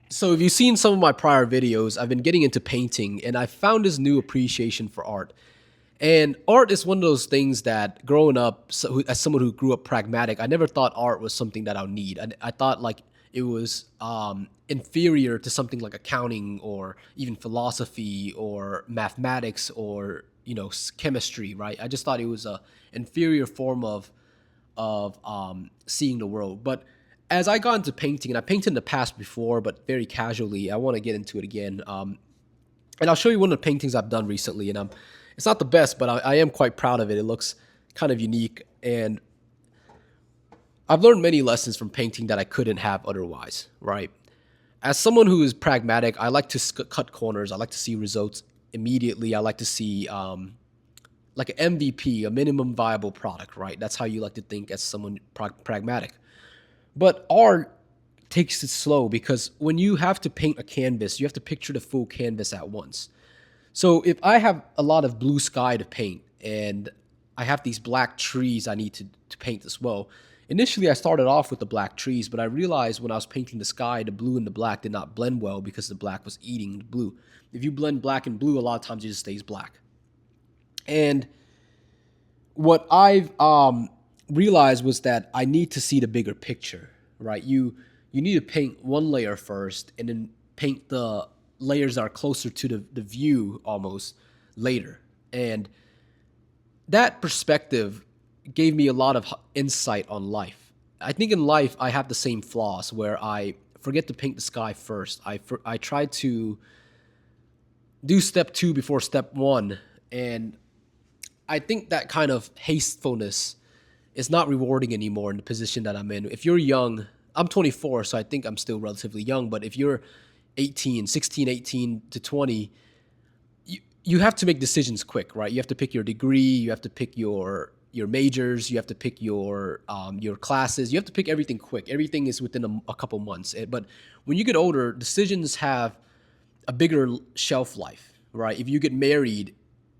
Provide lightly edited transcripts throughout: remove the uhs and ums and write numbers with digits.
So, if you've seen some of my prior videos, I've been getting into painting and I found this new appreciation for art. And art is one of those things that growing up, as someone who grew up pragmatic, I never thought art was something that I'll need. I thought like it was inferior to something like accounting or even philosophy or mathematics or chemistry, right? I just thought it was a inferior form of seeing the world. But as I got into painting, and I painted in the past before, but very casually, I want to get into it again. And I'll show you one of the paintings I've done recently, and it's not the best, but I am quite proud of it. It looks kind of unique, and I've learned many lessons from painting that I couldn't have otherwise, right? As someone who is pragmatic, I like to cut corners. I like to see results immediately. I like to see like an MVP, a minimum viable product, right? That's how you like to think as someone pragmatic. But art takes it slow because when you have to paint a canvas, you have to picture the full canvas at once. So if I have a lot of blue sky to paint and I have these black trees I need to paint as well. Initially, I started off with the black trees, but I realized when I was painting the sky, the blue and the black did not blend well because the black was eating the blue. If you blend black and blue, a lot of times it just stays black. And what I've realized was that I need to see the bigger picture, right? You need to paint one layer first, and then paint the layers that are closer to the view almost later. And that perspective gave me a lot of insight on life. I think in life I have the same flaws where I forget to paint the sky first. I try to do step two before step one, and I think that kind of hastefulness is not rewarding anymore in the position that I'm in. If you're young, I'm 24, so I think I'm still relatively young, but if you're 18, 16, 18 to 20, you have to make decisions quick, right? You have to pick your degree, you have to pick your majors, you have to pick your classes, you have to pick everything quick. Everything is within a couple months. But when you get older, decisions have a bigger shelf life, right? If you get married,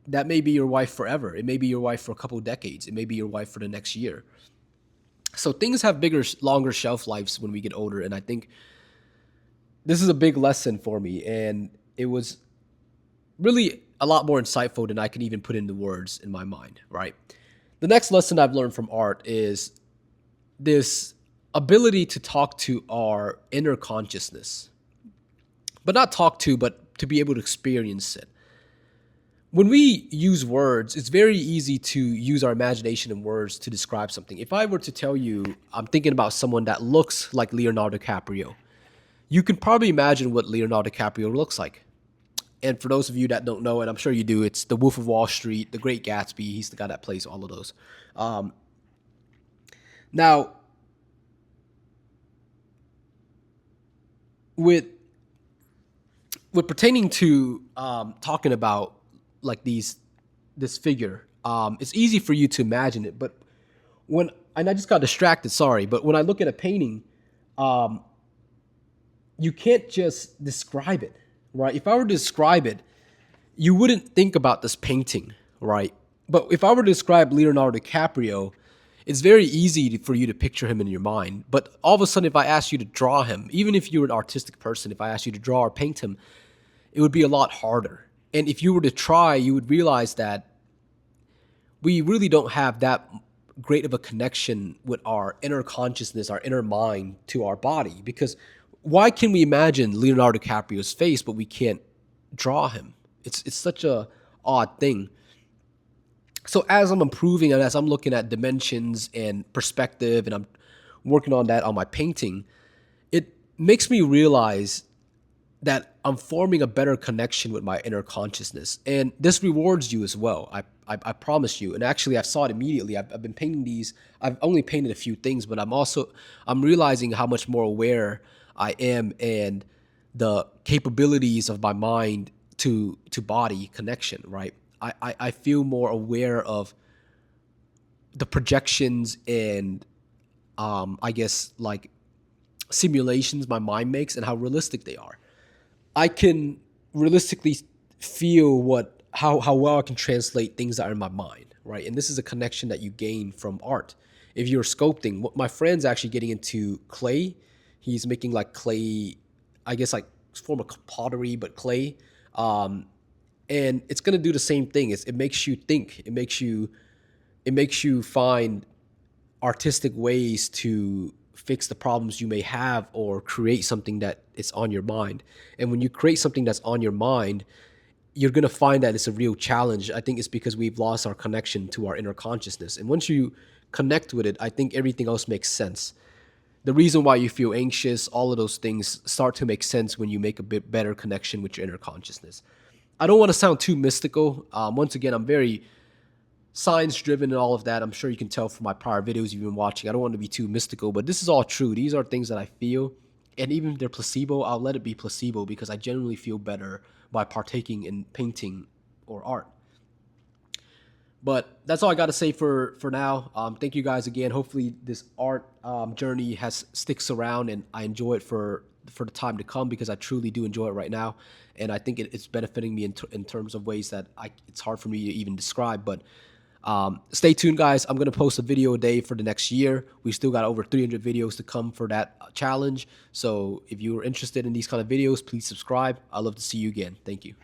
that may be your wife forever. It may be your wife for a couple of decades. It may be your wife for the next year. So things have bigger, longer shelf lives when we get older, and I think this is a big lesson for me, and it was really a lot more insightful than I can even put into words in my mind, right? The next lesson I've learned from art is this ability to talk to our inner consciousness, but not talk to, but to be able to experience it. When we use words, it's very easy to use our imagination and words to describe something. If I were to tell you I'm thinking about someone that looks like Leonardo DiCaprio, you can probably imagine what Leonardo DiCaprio looks like. And for those of you that don't know, and I'm sure you do, it's The Wolf of Wall Street, The Great Gatsby. He's the guy that plays all of those. Um, Now, with pertaining to talking about like this figure, it's easy for you to imagine it. But when and I just got distracted, sorry. But when I look at a painting, um, you can't just describe it, right? If I were to describe it, you wouldn't think about this painting, right? But if I were to describe Leonardo DiCaprio, it's very easy for you to picture him in your mind. But all of a sudden, if I asked you to draw him, even if you're an artistic person, if I asked you to draw or paint him, it would be a lot harder. And if you were to try, you would realize that we really don't have that great of a connection with our inner consciousness, our inner mind to our body. Because why can we imagine Leonardo DiCaprio's face, but we can't draw him? It's such a odd thing. So as I'm improving and as I'm looking at dimensions and perspective, and I'm working on that on my painting, it makes me realize that I'm forming a better connection with my inner consciousness. And this rewards you as well. I promise you. And actually, I saw it immediately. I've been painting these. I've only painted a few things, but I'm realizing how much more aware I am and the capabilities of my mind to body connection. Right. I feel more aware of the projections and I guess like simulations my mind makes and how realistic they are. I can realistically feel how well I can translate things that are in my mind, right? And this is a connection that you gain from art. If you're sculpting, my friend's actually getting into clay. He's making like clay I guess like form of pottery but clay. Um, and it's gonna do the same thing. It makes you think. It makes you find artistic ways to fix the problems you may have or create something that is on your mind. And when you create something that's on your mind, you're going to find that it's a real challenge. I think it's because we've lost our connection to our inner consciousness. And once you connect with it, I think everything else makes sense. The reason why you feel anxious, all of those things start to make sense when you make a bit better connection with your inner consciousness. I don't want to sound too mystical. Once again, I'm very science driven and all of that. I'm sure you can tell from my prior videos you've been watching. I don't want to be too mystical, but this is all true. These are things that I feel. And even if they're placebo, I'll let it be placebo because I generally feel better by partaking in painting or art. But that's all I got to say for now. Thank you guys again. Hopefully this art journey has sticks around and I enjoy it for the time to come because I truly do enjoy it right now, and I think it's benefiting me in terms of ways that it's hard for me to even describe. But stay tuned, guys. I'm gonna post a video a day for the next year. We still got over 300 videos to come for that challenge. So if you're interested in these kind of videos, please subscribe. I'd love to see you again. Thank you.